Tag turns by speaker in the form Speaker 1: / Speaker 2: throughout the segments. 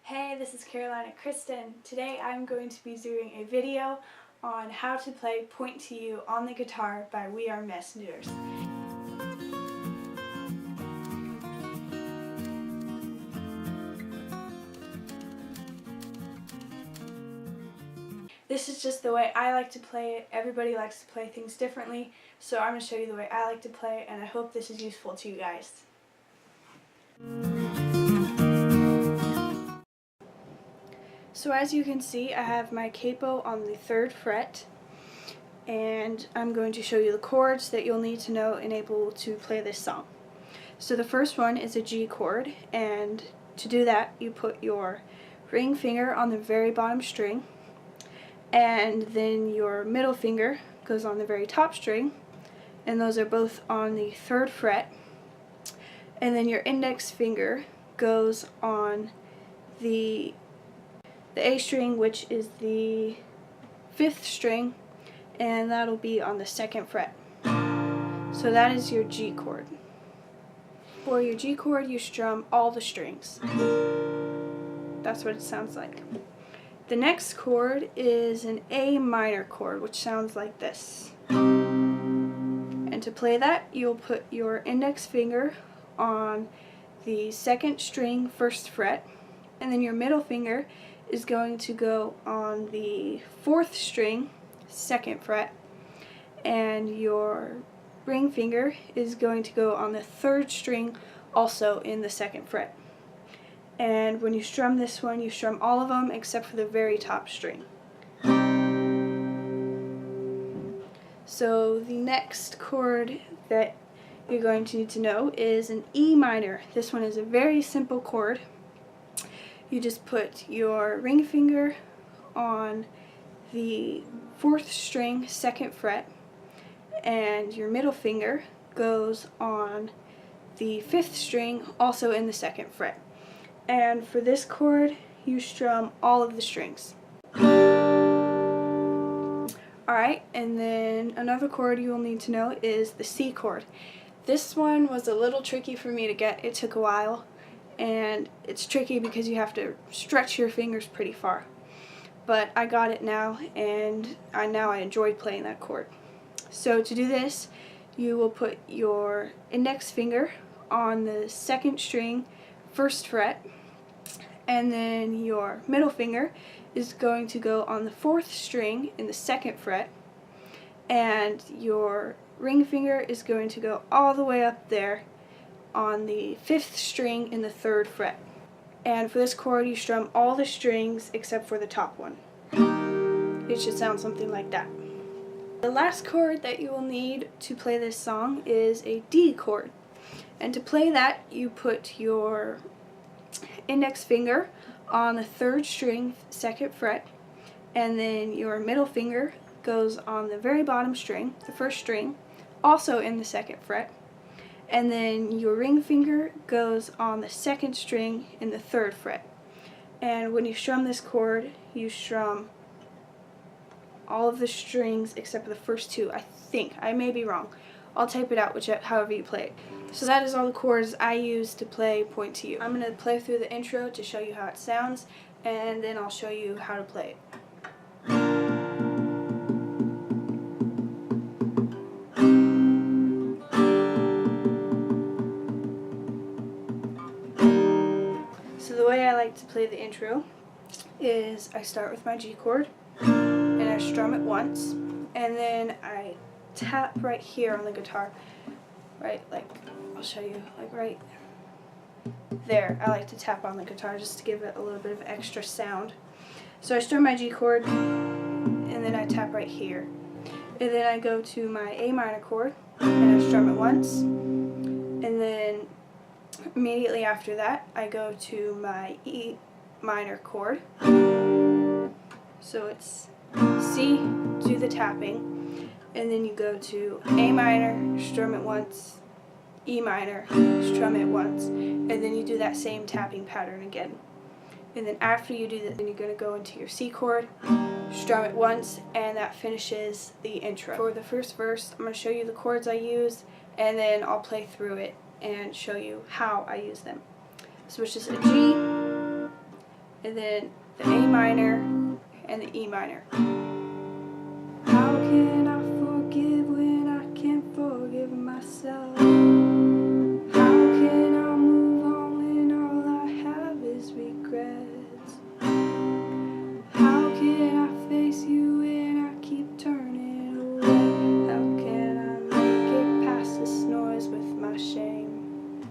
Speaker 1: Hey, this is Kristen. Today I'm going to be doing a video on how to play Point to You on the guitar by We Are Messengers. This is just the way I like to play it. Everybody likes to play things differently, so I'm going to show you the way I like to play, and I hope this is useful to you guys. So as you can see, I have my capo on the 3rd fret, and I'm going to show you the chords that you'll need to know and able to play this song. So the first one is a G chord, and to do that you put your ring finger on the very bottom string, and then your middle finger goes on the very top string, and those are both on the 3rd fret, and then your index finger goes on the A string, which is the 5th string, and that'll be on the 2nd fret. So that is your G chord. For your G chord, you strum all the strings. That's what it sounds like. The next chord is an A minor chord, which sounds like this. And to play that, you'll put your index finger on the 2nd string, 1st fret, and then your middle finger is going to go on the 4th string, 2nd fret, and your ring finger is going to go on the 3rd string, also in the 2nd fret. And when you strum this one, you strum all of them except for the very top string. So the next chord that you're going to need to know is an E minor. This one is a very simple chord. You just put your ring finger on the 4th string, 2nd fret, and your middle finger goes on the 5th string, also in the 2nd fret. And for this chord, you strum all of the strings. Alright, and then another chord you will need to know is the C chord. This one was a little tricky for me to get. It took a while. And it's tricky because you have to stretch your fingers pretty far. But I got it now, and now I enjoy playing that chord. So to do this, you will put your index finger on the 2nd string, 1st fret, and then your middle finger is going to go on the 4th string in the 2nd fret, and your ring finger is going to go all the way up there on the 5th string in the 3rd fret. And for this chord, you strum all the strings except for the top one. It should sound something like that. The last chord that you will need to play this song is a D chord. And to play that, you put your index finger on the 3rd string, 2nd fret, and then your middle finger goes on the very bottom string, the 1st string, also in the 2nd fret. And then your ring finger goes on the 2nd string in the 3rd fret. And when you strum this chord, you strum all of the strings except for the first 2, I think. I may be wrong. I'll type it out however you play it. So that is all the chords I use to play Point to You. I'm going to play through the intro to show you how it sounds, and then I'll show you how to play it. So the way I like to play the intro is I start with my G chord, and I strum it once, and then I tap right here on the guitar, right, like, I'll show you, like right there. I like to tap on the guitar just to give it a little bit of extra sound. So I strum my G chord, and then I tap right here. And then I go to my A minor chord, and I strum it once, and then immediately after that, I go to my E minor chord. So it's C, do the tapping, and then you go to A minor, strum it once, E minor, strum it once, and then you do that same tapping pattern again. And then after you do that, then you're going to go into your C chord, strum it once, and that finishes the intro. For the first verse, I'm going to show you the chords I use, and then I'll play through it and show you how I use them. So it's just a G, and then the A minor and the E minor. How can I forgive when I can't forgive myself? How can I move on when all I have is regrets? How can I face you when I keep turning away? How can I make it past this noise with my shame?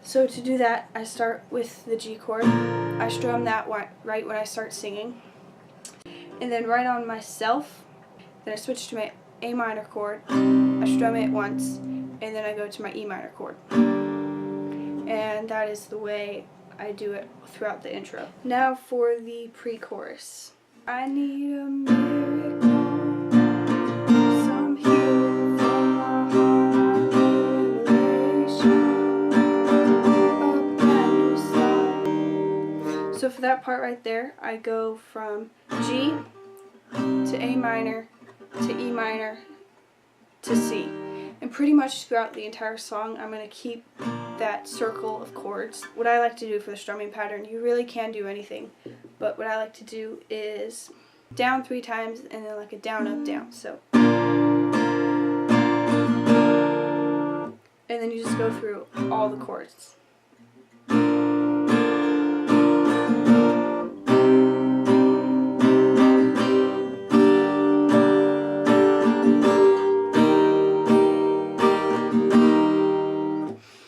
Speaker 1: So to do that, I start with the G chord. I strum that right when I start singing. And then right on myself, then I switch to my A minor chord. I strum it once, and then I go to my E minor chord. And that is the way I do it throughout the intro. Now for the pre-chorus. I need a miracle, some healing from my heart, revelation, a brand new start. So for that part right there, I go from G to A minor to E minor to C. And pretty much throughout the entire song, I'm going to keep that circle of chords. What I like to do for the strumming pattern, you really can do anything, but what I like to do is down 3 times and then like a down, up, down. So, and then you just go through all the chords.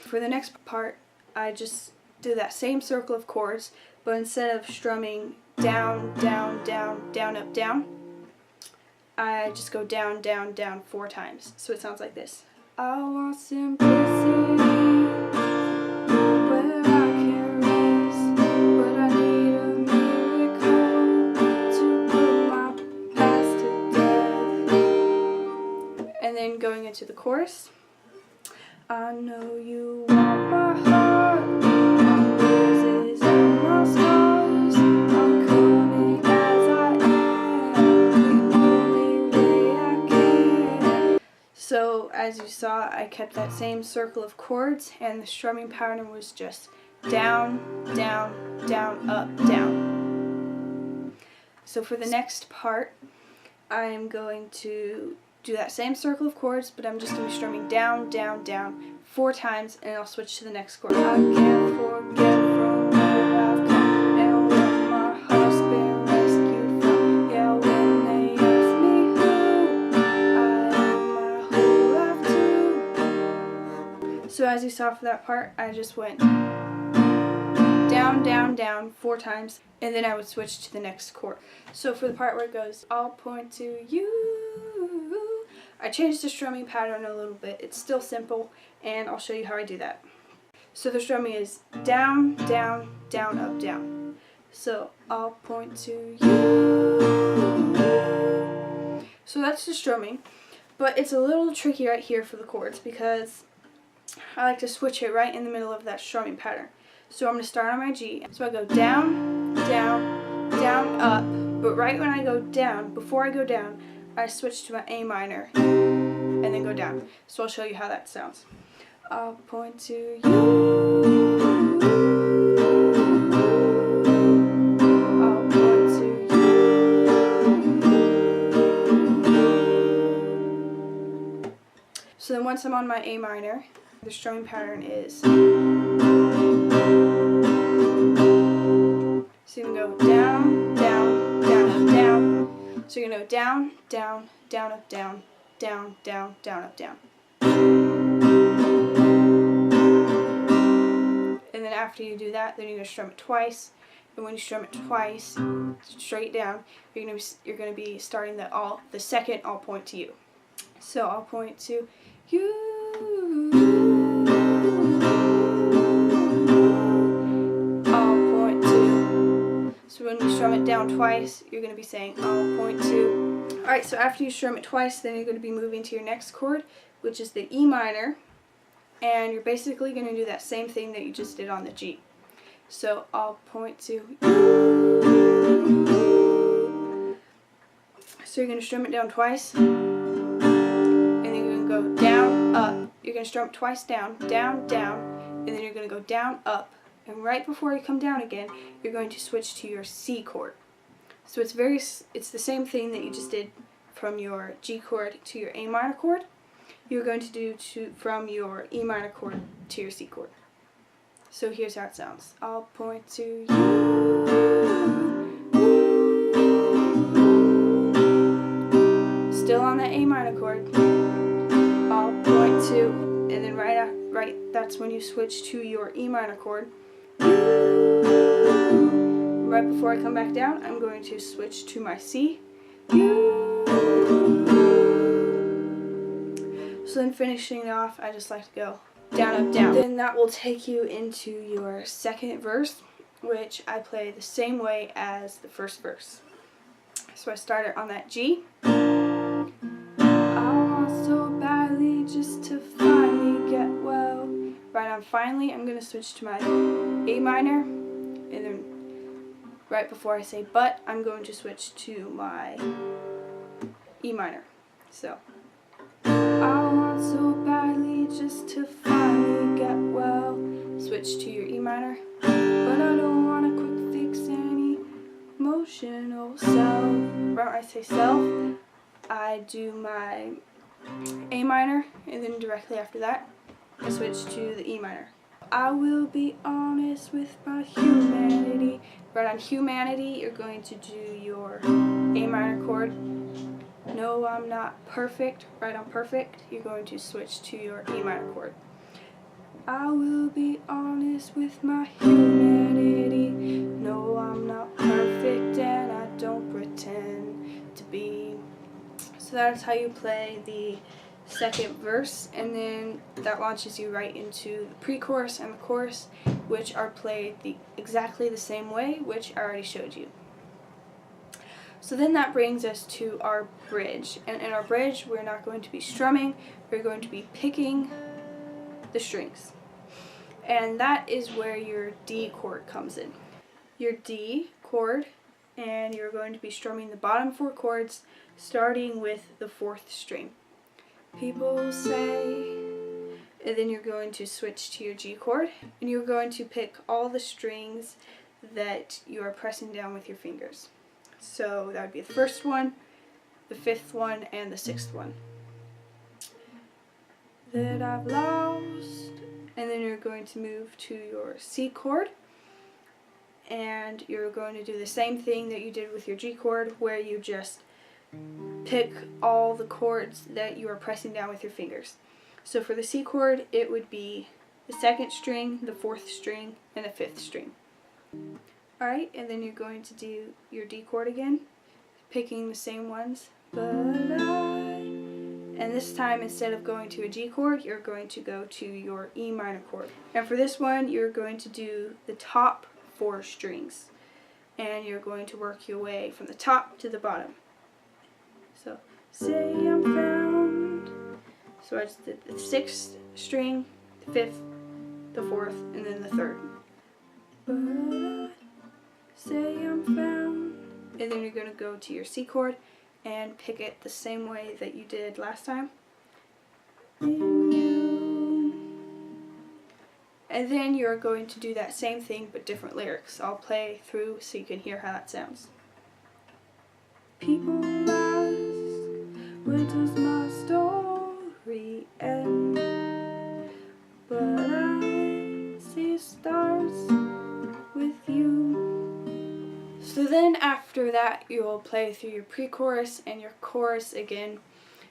Speaker 1: For the next part, I just do that same circle of chords, but instead of strumming down, down, down, down, up, down, I just go down, down, down 4 times. So it sounds like this. I want simplicity where I can rest, but I need a miracle to put my past to death. And then going into the chorus. I know you want my heart, my bruises and my scars. I'm coming as I am, the only way I can. So as you saw, I kept that same circle of chords, and the strumming pattern was just down, down, down, up, down. So for the next part, I'm going to do that same circle of chords, but I'm just going to be strumming down, down, down 4 times, and I'll switch to the next chord. I can't forget from where I've come and what my heart's been rescued from. Yeah, when they ask me who I owe my whole life to. So as you saw for that part, I just went down, down, down 4 times, and then I would switch to the next chord. So for the part where it goes, I'll point to you, I changed the strumming pattern a little bit. It's still simple, and I'll show you how I do that. So the strumming is down, down, down, up, down. So I'll point to you. So that's the strumming, but it's a little tricky right here for the chords because I like to switch it right in the middle of that strumming pattern. So I'm going to start on my G. So I go down, down, down, up, but right when I go down, before I go down, I switch to my A minor and then go down. So I'll show you how that sounds. I'll point to you. I'll point to you. So then once I'm on my A minor, the strumming pattern is. So you can go down, down, down, up, down. So you're going to go down, down, down, up, down, down, down, down, up, down. And then after you do that, then you're going to strum it twice. And when you strum it twice, straight down, you're going to be starting the second I'll point to you. So I'll point to you. So when you strum it down twice, you're going to be saying, I'll point to. Alright, so after you strum it twice, then you're going to be moving to your next chord, which is the E minor. And you're basically going to do that same thing that you just did on the G. So I'll point to you. So you're going to strum it down twice. And then you're going to go down, up. You're going to strum it twice down, down, down. And then you're going to go down, up. and right before you come down again, you're going to switch to your C chord. So it's the same thing that you just did from your G chord to your A minor chord. You're going to do from your E minor chord to your C chord. So here's how it sounds. I'll point to you. Still on that A minor chord. I'll point to, and then right that's when you switch to your E minor chord. Right before I come back down, I'm going to switch to my C. So then finishing it off, I just like to go down, up, down. Then that will take you into your second verse, which I play the same way as the first verse. So I started on that G. I want so badly just to finally get well. Right on finally, I'm going to switch to my A minor, and then right before I say but, I'm going to switch to my E minor. So I want so badly just to finally get well. Switch to your E minor. But I don't want a quick fix any emotional self. Right when I say self, I do my A minor, and then directly after that, I switch to the E minor. I will be honest with my humanity. Right on humanity, you're going to do your A minor chord. No, I'm not perfect. Right on perfect, you're going to switch to your E minor chord. I will be honest with my humanity. No, I'm not perfect and I don't pretend to be. So that's how you play the second verse, and then that launches you right into the pre-chorus and the chorus, which are played exactly the same way, which I already showed you. So then that brings us to our bridge, and in our bridge we're not going to be strumming, we're going to be picking the strings, and that is where your D chord comes in. Your D chord, and you're going to be strumming the bottom 4 chords starting with the 4th string. People say, and then you're going to switch to your G chord, and you're going to pick all the strings that you are pressing down with your fingers. So that would be the 1st one, the 5th one, and the 6th one. That I've lost, and then you're going to move to your C chord, and you're going to do the same thing that you did with your G chord, where you just pick all the chords that you are pressing down with your fingers. So for the C chord, it would be the 2nd string, the 4th string, and the 5th string. Alright, and then you're going to do your D chord again, picking the same ones. And this time, instead of going to a G chord, you're going to go to your E minor chord. And for this one, you're going to do the top 4 strings, and you're going to work your way from the top to the bottom. So, say I'm found. So I just did the 6th string, the 5th, the 4th, and then the 3rd. But I say I'm found. And then you're going to go to your C chord and pick it the same way that you did last time. In you. And then you're going to do that same thing but different lyrics. I'll play through so you can hear how that sounds. People ask, where does my story end? But I see stars with you. So then after that, you'll play through your pre-chorus and your chorus again.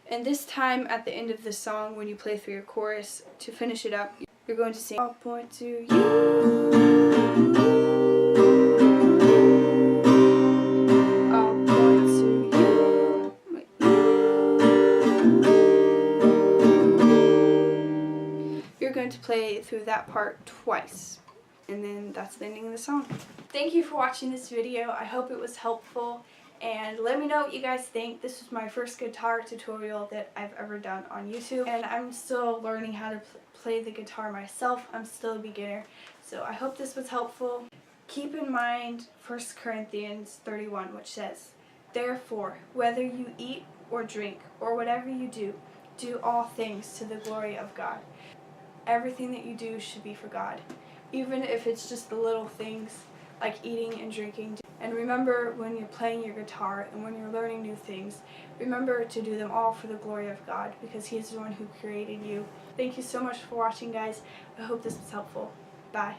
Speaker 1: And this time at the end of the song, when you play through your chorus, to finish it up, you're going to sing, I'll point to you. You're going to play through that part twice, and then that's the ending of the song. Thank you for watching this video. I hope it was helpful, and let me know what you guys think. This was my first guitar tutorial that I've ever done on YouTube, and I'm still learning how to play the guitar myself. I'm still a beginner, so I hope this was helpful. Keep in mind 1 Corinthians 31, which says, therefore, whether you eat or drink or whatever you do, do all things to the glory of God. Everything that you do should be for God. even if it's just the little things like eating and drinking. And remember, when you're playing your guitar and when you're learning new things, remember to do them all for the glory of God, because He is the one who created you. Thank you so much for watching, guys. I hope this was helpful. Bye.